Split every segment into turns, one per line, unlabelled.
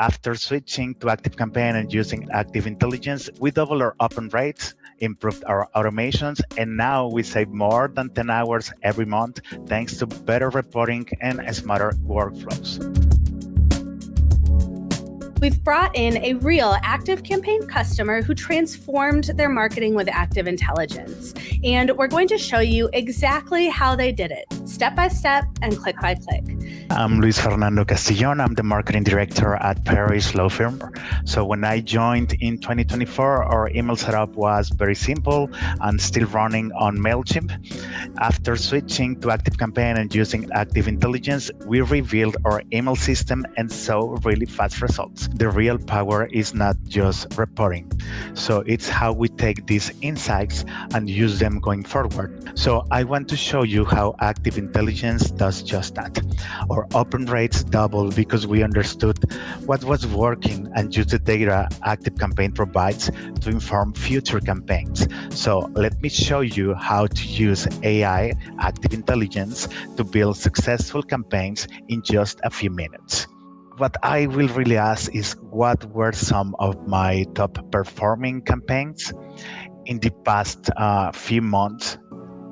After switching to ActiveCampaign and using Active Intelligence, we doubled our open rates, improved our automations, and now we save more than 10 hours every month thanks to better reporting and smarter workflows.
We've brought in a real ActiveCampaign customer who transformed their marketing with Active Intelligence. And we're going to show you exactly how they did it, step by step and click by click.
I'm Luis Fernando Castillon. I'm the marketing director at Paris Law Firm. So when I joined in 2024, our email setup was very simple and still running on MailChimp. After switching to ActiveCampaign and using Active Intelligence, we rebuilt our email system and saw really fast results. The real power is not just reporting. So it's how we take these insights and use them going forward. So I want to show you how Active Intelligence does just that. Our open rates doubled because we understood what was working and used the data ActiveCampaign provides to inform future campaigns. So let me show you how to use AI, Active Intelligence, to build successful campaigns in just a few minutes. What I will really ask is what were some of my top performing campaigns in the past few months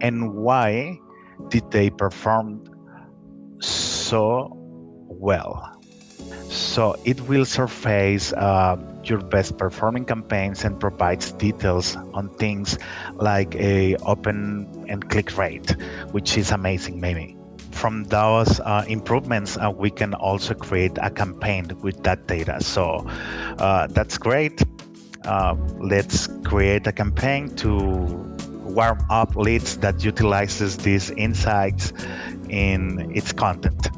and why did they perform so well? So it will surface your best performing campaigns and provides details on things like a open and click rate, which is amazing maybe. From those improvements, we can also create a campaign with that data. So that's great. Let's create a campaign to warm up leads that utilizes these insights in its content.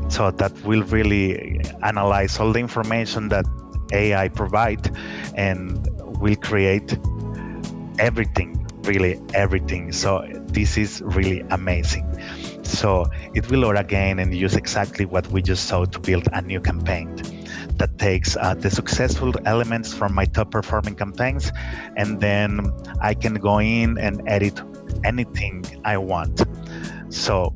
So that will really analyze all the information that AI provide and will create everything, really everything. So this is really amazing. So it will load again and use exactly what we just saw to build a new campaign that takes the successful elements from my top performing campaigns, and then I can go in and edit anything I want. So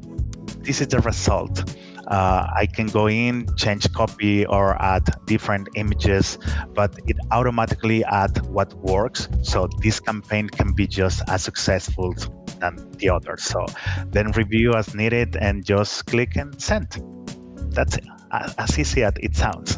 this is the result. I can go in, change copy or add different images, but it automatically adds what works. So this campaign can be just as successful than the others. So then review as needed and just click and send. That's it. As easy as it sounds.